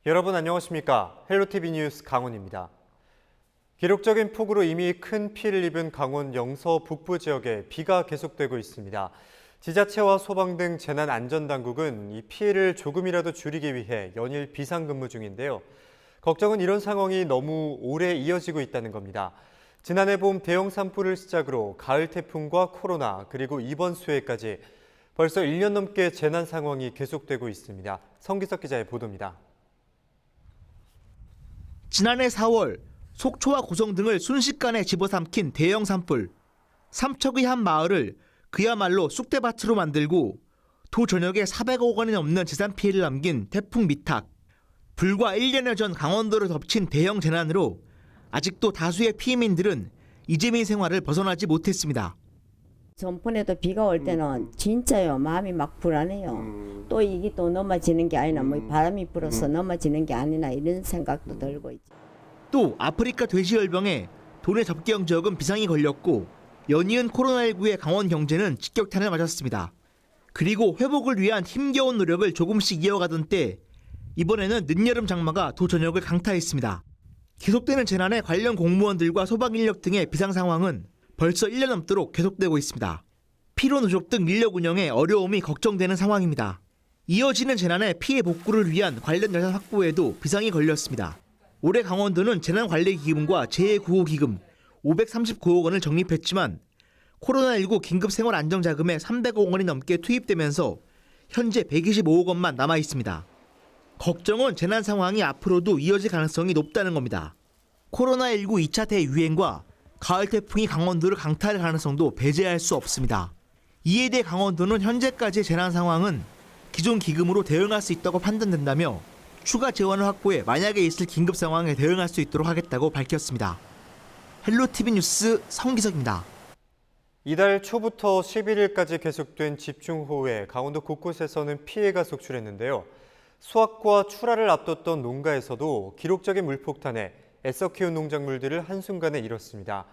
여러분 안녕하십니까? 헬로티비 뉴스 강훈입니다. 기록적인 폭우로 이미 큰 피해를 입은 강원 영서 북부 지역에 비가 계속되고 있습니다. 지자체와 소방 등 재난안전당국은 이 피해를 조금이라도 줄이기 위해 연일 비상근무 중인데요. 걱정은 이런 상황이 너무 오래 이어지고 있다는 겁니다. 지난해 봄 대형 산불을 시작으로 가을 태풍과 코로나 그리고 이번 수해까지 벌써 1년 넘게 재난 상황이 계속되고 있습니다. 성기석 기자의 보도입니다. 지난해 4월 속초와 고성 등을 순식간에 집어삼킨 대형 산불. 삼척의 한 마을을 그야말로 쑥대밭으로 만들고 도 전역에 400억 원이 넘는 재산 피해를 남긴 태풍 미탁. 불과 1년여 전 강원도를 덮친 대형 재난으로 아직도 다수의 피해민들은 이재민 생활을 벗어나지 못했습니다. 전번에도 비가 올 때는 진짜요, 마음이 막 불안해요. 또 이게 또 넘어지는 게 아니나, 뭐 바람이 불어서 넘어지는 게 아니나 이런 생각도 들고 있죠. 또 아프리카 돼지열병에 도내 접경 지역은 비상이 걸렸고 연이은 코로나19의 강원 경제는 직격탄을 맞았습니다. 그리고 회복을 위한 힘겨운 노력을 조금씩 이어가던 때 이번에는 늦여름 장마가 도 전역을 강타했습니다. 계속되는 재난에 관련 공무원들과 소방인력 등의 비상 상황은 벌써 1년 넘도록 계속되고 있습니다. 피로 누적 등 인력 운영에 어려움이 걱정되는 상황입니다. 이어지는 재난의 피해 복구를 위한 관련 예산 확보에도 비상이 걸렸습니다. 올해 강원도는 재난관리기금과 재해구호기금 539억 원을 적립했지만 코로나19 긴급생활안정자금에 300억 원이 넘게 투입되면서 현재 125억 원만 남아 있습니다. 걱정은 재난 상황이 앞으로도 이어질 가능성이 높다는 겁니다. 코로나19 2차 대유행과 가을 태풍이 강원도를 강타할 가능성도 배제할 수 없습니다. 이에 대해 강원도는 현재까지의 재난 상황은 기존 기금으로 대응할 수 있다고 판단된다며 추가 재원을 확보해 만약에 있을 긴급 상황에 대응할 수 있도록 하겠다고 밝혔습니다. 헬로티비 뉴스 성기석입니다. 이달 초부터 11일까지 계속된 집중호우에 강원도 곳곳에서는 피해가 속출했는데요. 수확과 출하를 앞뒀던 농가에서도 기록적인 물폭탄에 애써 키운 농작물들을 한순간에 잃었습니다.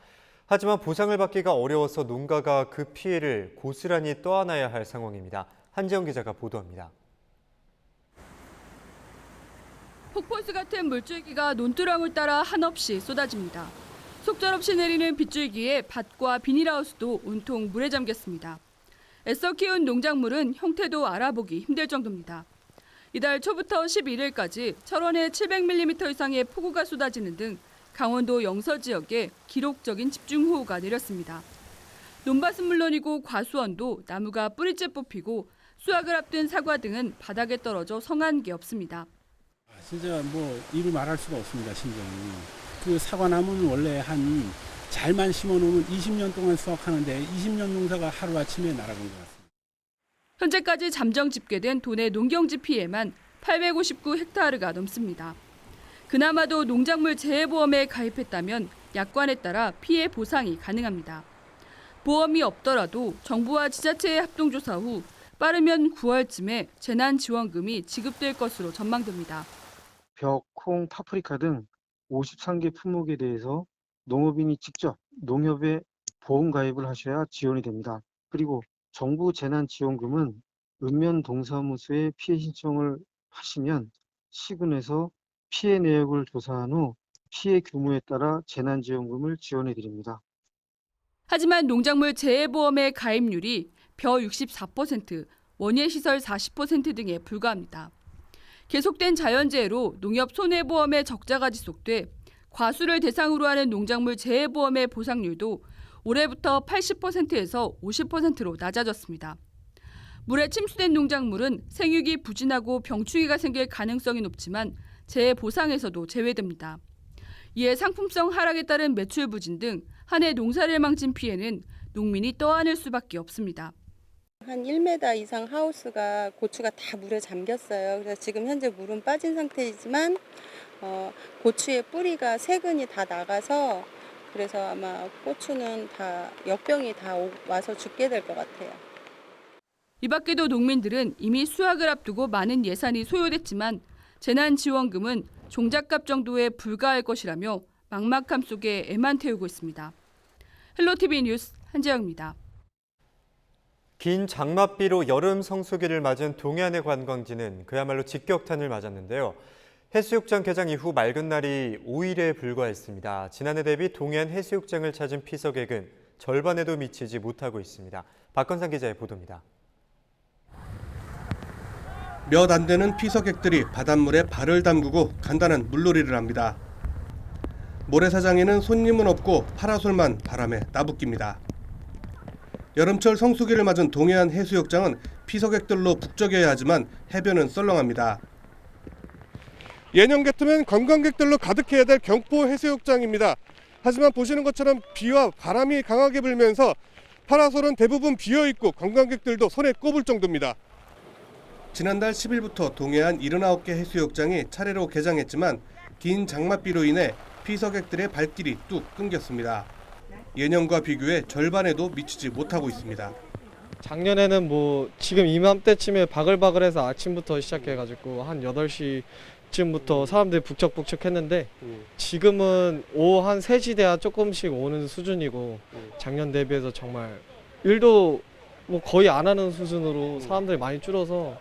하지만 보상을 받기가 어려워서 농가가 그 피해를 고스란히 떠안아야 할 상황입니다. 한재영 기자가 보도합니다. 폭포수 같은 물줄기가 논두렁을 따라 한없이 쏟아집니다. 속절없이 내리는 빗줄기에 밭과 비닐하우스도 온통 물에 잠겼습니다. 애써 키운 농작물은 형태도 알아보기 힘들 정도입니다. 이달 초부터 11일까지 철원에 700mm 이상의 폭우가 쏟아지는 등 강원도 영서 지역에 기록적인 집중호우가 내렸습니다. 논밭은 물론이고 과수원도 나무가 뿌리째 뽑히고 수확을 앞둔 사과 등은 바닥에 떨어져 성한 게 없습니다. 진짜 이루 말할 수가 없습니다, 심정이. 그 사과나무는 원래 잘만 심어놓으면 20년 동안 수확하는데 20년 농사가 하루아침에 날아간 것 같습니다. 현재까지 잠정 집계된 도내 농경지 피해만 859헥타르가 넘습니다. 그나마도 농작물 재해보험에 가입했다면 약관에 따라 피해 보상이 가능합니다. 보험이 없더라도 정부와 지자체의 합동조사 후 빠르면 9월쯤에 재난지원금이 지급될 것으로 전망됩니다. 벽, 콩, 파프리카 등 53개 품목에 대해서 농업인이 직접 농협에 보험 가입을 하셔야 지원이 됩니다. 그리고 정부 재난지원금은 읍면동사무소에 피해 신청을 하시면 시군에서 피해 내역을 조사한 후 피해 규모에 따라 재난지원금을 지원해 드립니다. 하지만 농작물 재해보험의 가입률이 벼 64%, 원예시설 40% 등에 불과합니다. 계속된 자연재해로 농협 손해보험의 적자가 지속돼 과수를 대상으로 하는 농작물 재해보험의 보상률도 올해부터 80%에서 50%로 낮아졌습니다. 물에 침수된 농작물은 생육이 부진하고 병충해가 생길 가능성이 높지만 재해 보상에서도 제외됩니다. 이에 상품성 하락에 따른 매출 부진 등 한 해 농사를 망친 피해는 농민이 떠안을 수밖에 없습니다. 한 1m 이상 하우스가 고추가 다 물에 잠겼어요. 그래서 지금 현재 물은 빠진 상태이지만 고추의 뿌리가 세근이 다 나가서 그래서 아마 고추는 다 역병이 다 와서 죽게 될 것 같아요. 이 밖에도 농민들은 이미 수확을 앞두고 많은 예산이 소요됐지만 재난지원금은 종잣값 정도에 불과할 것이라며 막막함 속에 애만 태우고 있습니다. 헬로티비 뉴스 한재영입니다. 긴 장맛비로 여름 성수기를 맞은 동해안의 관광지는 그야말로 직격탄을 맞았는데요. 해수욕장 개장 이후 맑은 날이 5일에 불과했습니다. 지난해 대비 동해안 해수욕장을 찾은 피서객은 절반에도 미치지 못하고 있습니다. 박건상 기자의 보도입니다. 몇 안 되는 피서객들이 바닷물에 발을 담그고 간단한 물놀이를 합니다. 모래사장에는 손님은 없고 파라솔만 바람에 나부낍니다. 여름철 성수기를 맞은 동해안 해수욕장은 피서객들로 북적여야 하지만 해변은 썰렁합니다. 예년 같으면 관광객들로 가득해야 될 경포 해수욕장입니다. 하지만 보시는 것처럼 비와 바람이 강하게 불면서 파라솔은 대부분 비어있고 관광객들도 손에 꼽을 정도입니다. 지난달 10일부터 동해안 79개 해수욕장이 차례로 개장했지만 긴 장맛비로 인해 피서객들의 발길이 뚝 끊겼습니다. 예년과 비교해 절반에도 미치지 못하고 있습니다. 작년에는 지금 이맘때쯤에 바글바글해서 아침부터 시작해가지고 한 8시쯤부터 사람들이 북적북적했는데 지금은 오후 한 3시 돼야 조금씩 오는 수준이고 작년 대비해서 정말 일도 거의 안 하는 수준으로 사람들이 많이 줄어서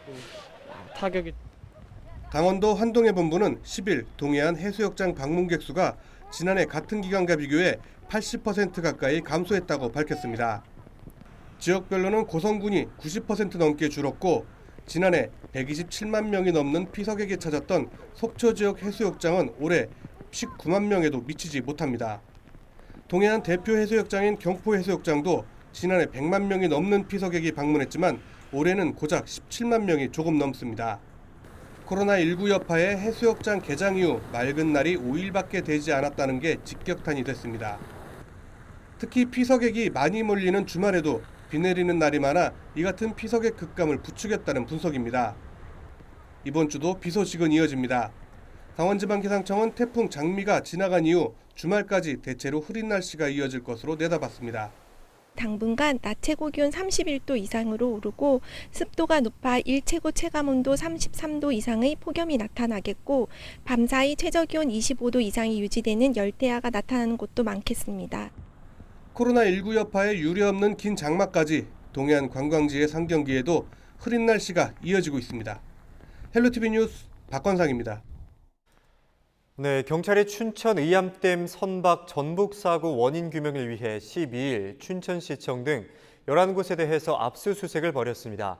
타격이. 강원도 환동해 본부는 10일 동해안 해수욕장 방문객 수가 지난해 같은 기간과 비교해 80% 가까이 감소했다고 밝혔습니다. 지역별로는 고성군이 90% 넘게 줄었고 지난해 127만 명이 넘는 피서객이 찾았던 속초 지역 해수욕장은 올해 19만 명에도 미치지 못합니다. 동해안 대표 해수욕장인 경포 해수욕장도 지난해 100만 명이 넘는 피서객이 방문했지만 올해는 고작 17만 명이 조금 넘습니다. 코로나19 여파에 해수욕장 개장 이후 맑은 날이 5일밖에 되지 않았다는 게 직격탄이 됐습니다. 특히 피서객이 많이 몰리는 주말에도 비 내리는 날이 많아 이 같은 피서객 급감을 부추겼다는 분석입니다. 이번 주도 비 소식은 이어집니다. 강원지방기상청은 태풍 장미가 지나간 이후 주말까지 대체로 흐린 날씨가 이어질 것으로 내다봤습니다. 당분간 낮 최고 기온 31도 이상으로 오르고 습도가 높아 일 최고 체감온도 33도 이상의 폭염이 나타나겠고 밤사이 최저 기온 25도 이상이 유지되는 열대야가 나타나는 곳도 많겠습니다. 코로나19 여파에 유례없는 긴 장마까지 동해안 관광지의 상경기에도 흐린 날씨가 이어지고 있습니다. 헬로티비 뉴스 박건상입니다. 네, 경찰이 춘천 의암댐 선박 전복 사고 원인 규명을 위해 12일 춘천시청 등 11곳에 대해서 압수수색을 벌였습니다.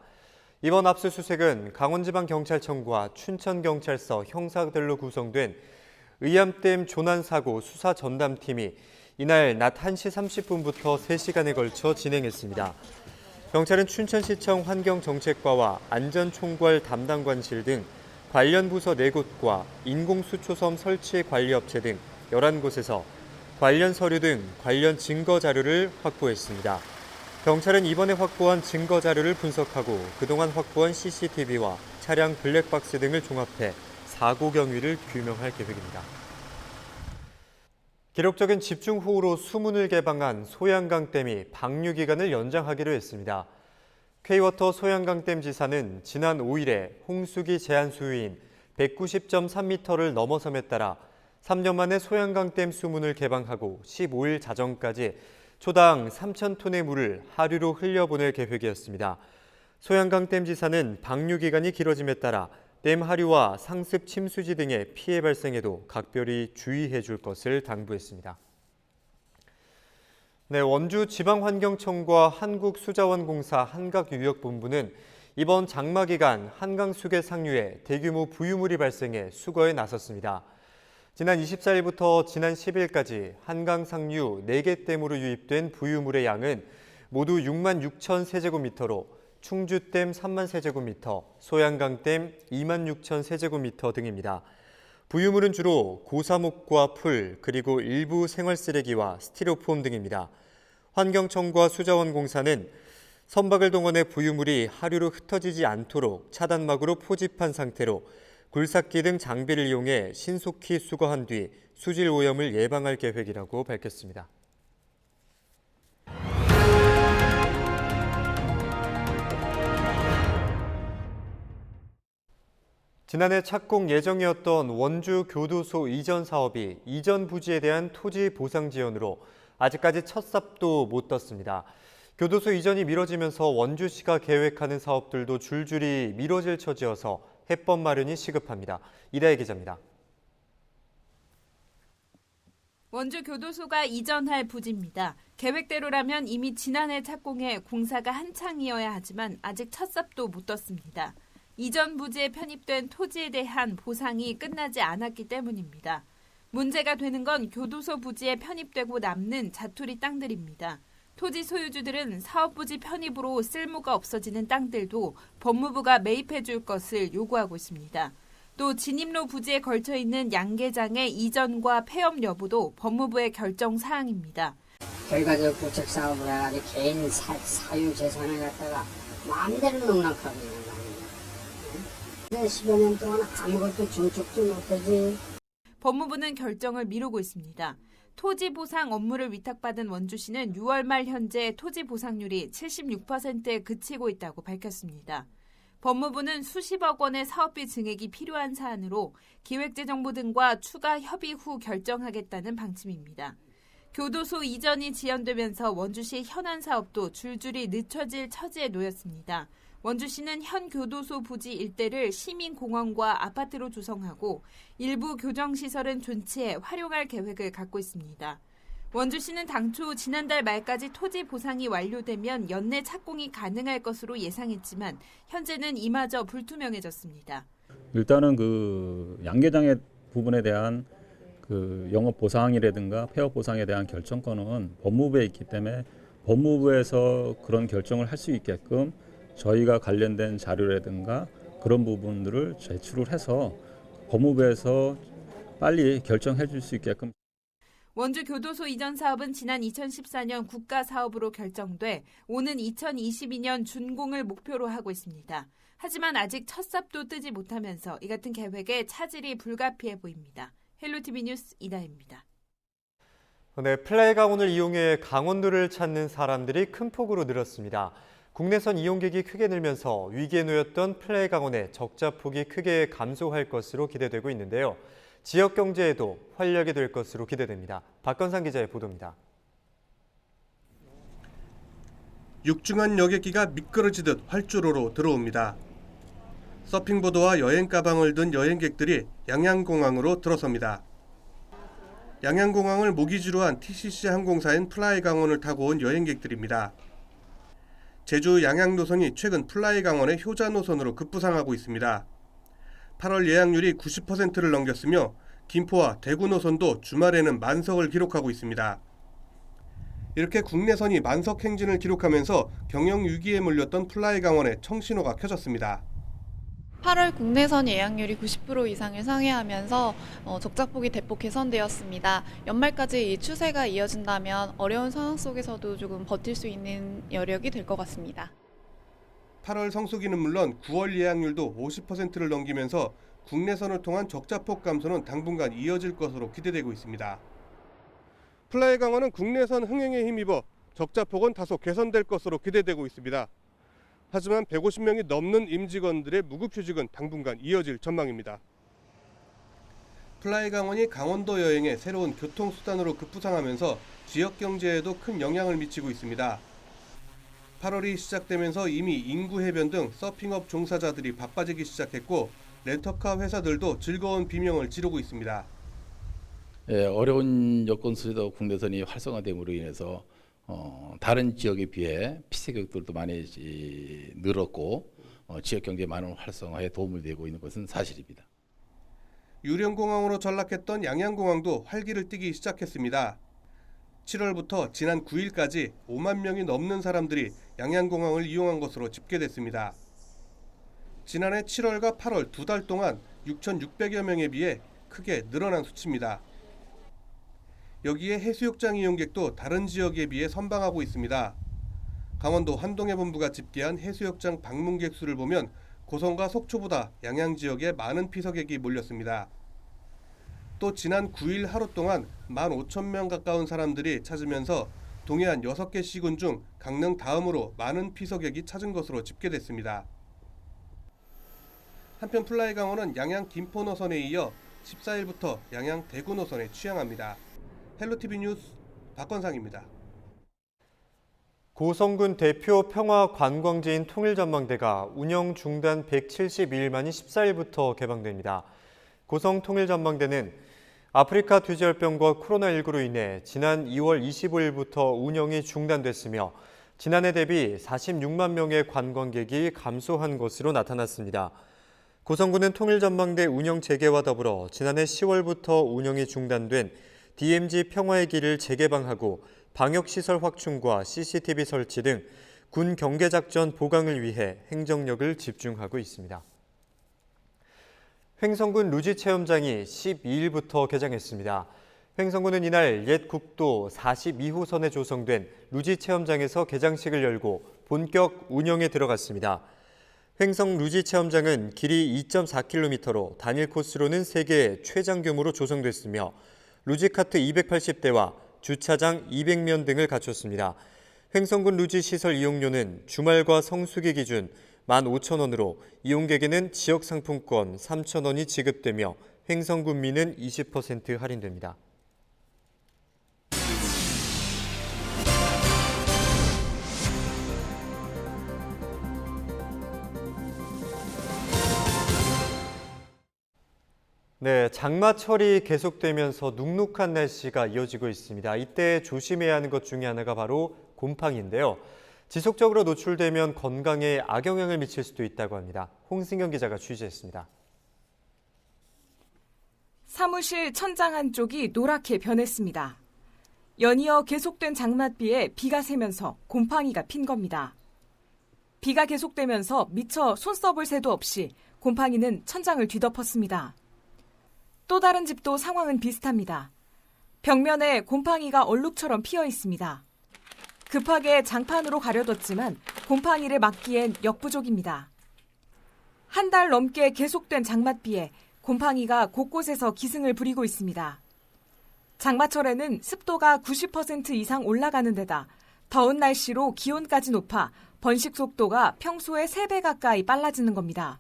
이번 압수수색은 강원지방경찰청과 춘천경찰서 형사들로 구성된 의암댐 조난사고 수사 전담팀이 이날 낮 1시 30분부터 3시간에 걸쳐 진행했습니다. 경찰은 춘천시청 환경정책과와 안전총괄 담당관실 등 관련 부서 4곳과 인공수초섬 설치 관리업체 등 11곳에서 관련 서류 등 관련 증거 자료를 확보했습니다. 경찰은 이번에 확보한 증거 자료를 분석하고 그동안 확보한 CCTV와 차량 블랙박스 등을 종합해 사고 경위를 규명할 계획입니다. 기록적인 집중호우로 수문을 개방한 소양강댐이 방류 기간을 연장하기로 했습니다. K워터 소양강댐 지사는 지난 5일에 홍수기 제한 수위인 190.3m를 넘어섬에 따라 3년 만에 소양강댐 수문을 개방하고 15일 자정까지 초당 3,000톤의 물을 하류로 흘려보낼 계획이었습니다. 소양강댐 지사는 방류 기간이 길어짐에 따라 댐 하류와 상습 침수지 등의 피해 발생에도 각별히 주의해 줄 것을 당부했습니다. 네, 원주지방환경청과 한국수자원공사 한강유역본부는 이번 장마 기간 한강 수계 상류에 대규모 부유물이 발생해 수거에 나섰습니다. 지난 24일부터 지난 10일까지 한강 상류 4개 댐으로 유입된 부유물의 양은 모두 6만 6천 세제곱미터로 충주댐 3만 세제곱미터, 소양강댐 2만 6천 세제곱미터 등입니다. 부유물은 주로 고사목과 풀, 그리고 일부 생활쓰레기와 스티로폼 등입니다. 환경청과 수자원공사는 선박을 동원해 부유물이 하류로 흩어지지 않도록 차단막으로 포집한 상태로 굴삭기 등 장비를 이용해 신속히 수거한 뒤 수질 오염을 예방할 계획이라고 밝혔습니다. 지난해 착공 예정이었던 원주 교도소 이전 사업이 이전 부지에 대한 토지 보상 지연으로 아직까지 첫 삽도 못 떴습니다. 교도소 이전이 미뤄지면서 원주시가 계획하는 사업들도 줄줄이 미뤄질 처지여서 해법 마련이 시급합니다. 이다혜 기자입니다. 원주 교도소가 이전할 부지입니다. 계획대로라면 이미 지난해 착공해 공사가 한창이어야 하지만 아직 첫 삽도 못 떴습니다. 이전 부지에 편입된 토지에 대한 보상이 끝나지 않았기 때문입니다. 문제가 되는 건 교도소 부지에 편입되고 남는 자투리 땅들입니다. 토지 소유주들은 사업부지 편입으로 쓸모가 없어지는 땅들도 법무부가 매입해 줄 것을 요구하고 있습니다. 또 진입로 부지에 걸쳐 있는 양계장의 이전과 폐업 여부도 법무부의 결정 사항입니다. 결과적 구축 사업을 해가지고 개인 사유 재산을 갖다가 마음대로 농락하고 있는 거 아닙니까? 10여 년 동안 아무것도 준척도 못하지. 법무부는 결정을 미루고 있습니다. 토지 보상 업무를 위탁받은 원주시는 6월 말 현재 토지 보상률이 76%에 그치고 있다고 밝혔습니다. 법무부는 수십억 원의 사업비 증액이 필요한 사안으로 기획재정부 등과 추가 협의 후 결정하겠다는 방침입니다. 교도소 이전이 지연되면서 원주시 현안 사업도 줄줄이 늦춰질 처지에 놓였습니다. 원주시는 현 교도소 부지 일대를 시민공원과 아파트로 조성하고 일부 교정시설은 존치해 활용할 계획을 갖고 있습니다. 원주시는 당초 지난달 말까지 토지 보상이 완료되면 연내 착공이 가능할 것으로 예상했지만 현재는 이마저 불투명해졌습니다. 일단은 그 양계장의 부분에 대한 그 영업 보상이라든가 폐업 보상에 대한 결정권은 법무부에 있기 때문에 법무부에서 그런 결정을 할 수 있게끔 저희가 관련된 자료라든가 그런 부분들을 제출을 해서 법무부에서 빨리 결정해 줄 수 있게끔. 원주 교도소 이전 사업은 지난 2014년 국가 사업으로 결정돼 오는 2022년 준공을 목표로 하고 있습니다. 하지만 아직 첫 삽도 뜨지 못하면서 이 같은 계획에 차질이 불가피해 보입니다. 헬로티비 뉴스 이다혜입니다. 네, 플라이 강원을 이용해 강원도를 찾는 사람들이 큰 폭으로 늘었습니다. 국내선 이용객이 크게 늘면서 위기에 놓였던 플라이 강원의 적자폭이 크게 감소할 것으로 기대되고 있는데요. 지역 경제에도 활력이 될 것으로 기대됩니다. 박건상 기자의 보도입니다. 육중한 여객기가 미끄러지듯 활주로로 들어옵니다. 서핑보드와 여행 가방을 든 여행객들이 양양공항으로 들어섭니다. 양양공항을 모기지로 한 TCC 항공사인 플라이 강원을 타고 온 여행객들입니다. 제주 양양 노선이 최근 플라이 강원의 효자 노선으로 급부상하고 있습니다. 8월 예약률이 90%를 넘겼으며 김포와 대구 노선도 주말에는 만석을 기록하고 있습니다. 이렇게 국내선이 만석 행진을 기록하면서 경영 위기에 몰렸던 플라이 강원의 청신호가 켜졌습니다. 8월 국내선 예약률이 90% 이상을 상회하면서 적자폭이 대폭 개선되었습니다. 연말까지 이 추세가 이어진다면 어려운 상황 속에서도 조금 버틸 수 있는 여력이 될 것 같습니다. 8월 성수기는 물론 9월 예약률도 50%를 넘기면서 국내선을 통한 적자폭 감소는 당분간 이어질 것으로 기대되고 있습니다. 플라이 강원은 국내선 흥행에 힘입어 적자폭은 다소 개선될 것으로 기대되고 있습니다. 하지만 150명이 넘는 임직원들의 무급휴직은 당분간 이어질 전망입니다. 플라이 강원이 강원도 여행의 새로운 교통수단으로 급부상하면서 지역 경제에도 큰 영향을 미치고 있습니다. 8월이 시작되면서 이미 인구 해변 등 서핑업 종사자들이 바빠지기 시작했고 렌터카 회사들도 즐거운 비명을 지르고 있습니다. 어려운 여건 속에서 국내선이 활성화됨으로 인해서 다른 지역에 비해 피서객들도 많이 늘었고 지역 경제 많은 활성화에 도움을 되고 있는 것은 사실입니다. 유령공항으로 전락했던 양양공항도 활기를 띠기 시작했습니다. 7월부터 지난 9일까지 5만 명이 넘는 사람들이 양양공항을 이용한 것으로 집계됐습니다. 지난해 7월과 8월 두 달 동안 6,600여 명에 비해 크게 늘어난 수치입니다. 여기에 해수욕장 이용객도 다른 지역에 비해 선방하고 있습니다. 강원도 한동해본부가 집계한 해수욕장 방문객 수를 보면 고성과 속초보다 양양 지역에 많은 피서객이 몰렸습니다. 또 지난 9일 하루 동안 15,000명 가까운 사람들이 찾으면서 동해안 6개 시군 중 강릉 다음으로 많은 피서객이 찾은 것으로 집계됐습니다. 한편 플라이 강원은 양양 김포 노선에 이어 14일부터 양양 대구 노선에 취항합니다. 헬로티비 뉴스 박건상입니다. 고성군 대표 평화관광지인 통일전망대가 운영 중단 172일 만인 14일부터 개방됩니다. 고성 통일전망대는 아프리카 돼지열병과 코로나19로 인해 지난 2월 25일부터 운영이 중단됐으며 지난해 대비 46만 명의 관광객이 감소한 것으로 나타났습니다. 고성군은 통일전망대 운영 재개와 더불어 지난해 10월부터 운영이 중단된 DMZ 평화의 길을 재개방하고 방역시설 확충과 CCTV 설치 등 군 경계작전 보강을 위해 행정력을 집중하고 있습니다. 횡성군 루지체험장이 12일부터 개장했습니다. 횡성군은 이날 옛 국도 42호선에 조성된 루지체험장에서 개장식을 열고 본격 운영에 들어갔습니다. 횡성 루지체험장은 길이 2.4km로 단일 코스로는 세계 최장 규모로 조성됐으며 루지카트 280대와 주차장 200면 등을 갖췄습니다. 횡성군 루지 시설 이용료는 주말과 성수기 기준 15,000원으로 이용객에는 지역 상품권 3,000원이 지급되며 횡성군민은 20% 할인됩니다. 네, 장마철이 계속되면서 눅눅한 날씨가 이어지고 있습니다. 이때 조심해야 하는 것 중에 하나가 바로 곰팡이인데요. 지속적으로 노출되면 건강에 악영향을 미칠 수도 있다고 합니다. 홍승현 기자가 취재했습니다. 사무실 천장 한쪽이 노랗게 변했습니다. 연이어 계속된 장맛비에 비가 새면서 곰팡이가 핀 겁니다. 비가 계속되면서 미처 손 써볼 새도 없이 곰팡이는 천장을 뒤덮었습니다. 또 다른 집도 상황은 비슷합니다. 벽면에 곰팡이가 얼룩처럼 피어 있습니다. 급하게 장판으로 가려뒀지만 곰팡이를 막기엔 역부족입니다. 한 달 넘게 계속된 장맛비에 곰팡이가 곳곳에서 기승을 부리고 있습니다. 장마철에는 습도가 90% 이상 올라가는 데다 더운 날씨로 기온까지 높아 번식 속도가 평소의 3배 가까이 빨라지는 겁니다.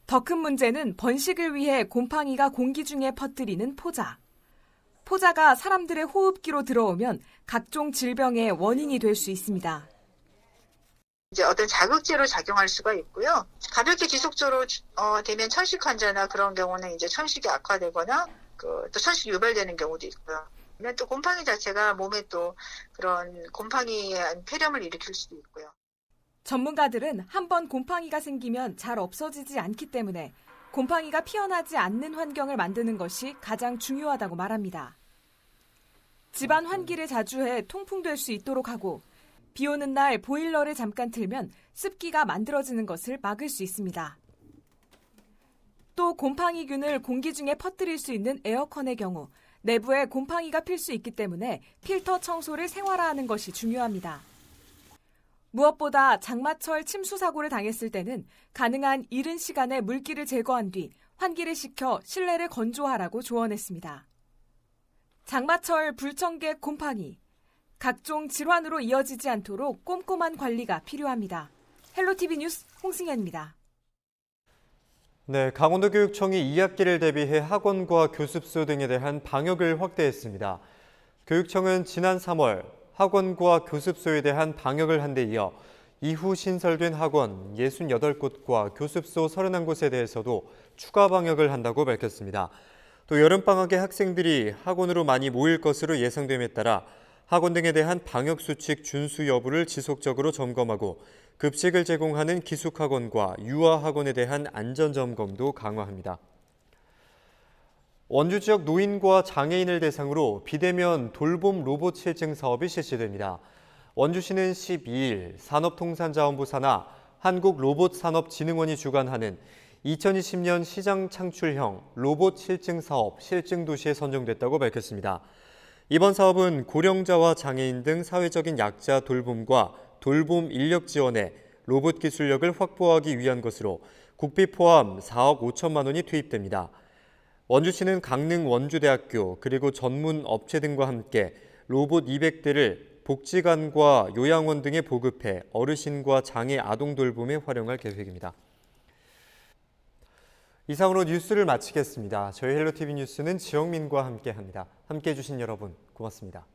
더 큰 문제는 번식을 위해 곰팡이가 공기 중에 퍼뜨리는 포자. 포자가 사람들의 호흡기로 들어오면 각종 질병의 원인이 될 수 있습니다. 이제 어떤 자극제로 작용할 수가 있고요. 가볍게 지속적으로 되면 천식 환자나 그런 경우는 이제 천식이 악화되거나 또 천식이 유발되는 경우도 있고요. 또 곰팡이 자체가 몸에 또 그런 곰팡이의 폐렴을 일으킬 수도 있고요. 전문가들은 한번 곰팡이가 생기면 잘 없어지지 않기 때문에 곰팡이가 피어나지 않는 환경을 만드는 것이 가장 중요하다고 말합니다. 집안 환기를 자주 해 통풍될 수 있도록 하고 비 오는 날 보일러를 잠깐 틀면 습기가 만들어지는 것을 막을 수 있습니다. 또 곰팡이균을 공기 중에 퍼뜨릴 수 있는 에어컨의 경우 내부에 곰팡이가 필 수 있기 때문에 필터 청소를 생활화하는 것이 중요합니다. 무엇보다 장마철 침수 사고를 당했을 때는 가능한 이른 시간에 물기를 제거한 뒤 환기를 시켜 실내를 건조하라고 조언했습니다. 장마철 불청객 곰팡이, 각종 질환으로 이어지지 않도록 꼼꼼한 관리가 필요합니다. 헬로티비 뉴스 홍승현입니다. 네, 강원도교육청이 2학기를 대비해 학원과 교습소 등에 대한 방역을 확대했습니다. 교육청은 지난 3월 학원과 교습소에 대한 방역을 한 데 이어 이후 신설된 학원 68곳과 교습소 31곳에 대해서도 추가 방역을 한다고 밝혔습니다. 또 여름방학에 학생들이 학원으로 많이 모일 것으로 예상됨에 따라 학원 등에 대한 방역수칙 준수 여부를 지속적으로 점검하고 급식을 제공하는 기숙학원과 유아학원에 대한 안전점검도 강화합니다. 원주 지역 노인과 장애인을 대상으로 비대면 돌봄 로봇 실증 사업이 실시됩니다. 원주시는 12일 산업통상자원부 산하 한국로봇산업진흥원이 주관하는 2020년 시장 창출형 로봇 실증 사업 실증도시에 선정됐다고 밝혔습니다. 이번 사업은 고령자와 장애인 등 사회적인 약자 돌봄과 돌봄 인력 지원에 로봇 기술력을 확보하기 위한 것으로 국비 포함 4억 5천만 원이 투입됩니다. 원주시는 강릉 원주대학교 그리고 전문 업체 등과 함께 로봇 200대를 복지관과 요양원 등에 보급해 어르신과 장애 아동 돌봄에 활용할 계획입니다. 이상으로 뉴스를 마치겠습니다. 저희 헬로티비 뉴스는 지영민과 함께합니다. 함께해 주신 여러분 고맙습니다.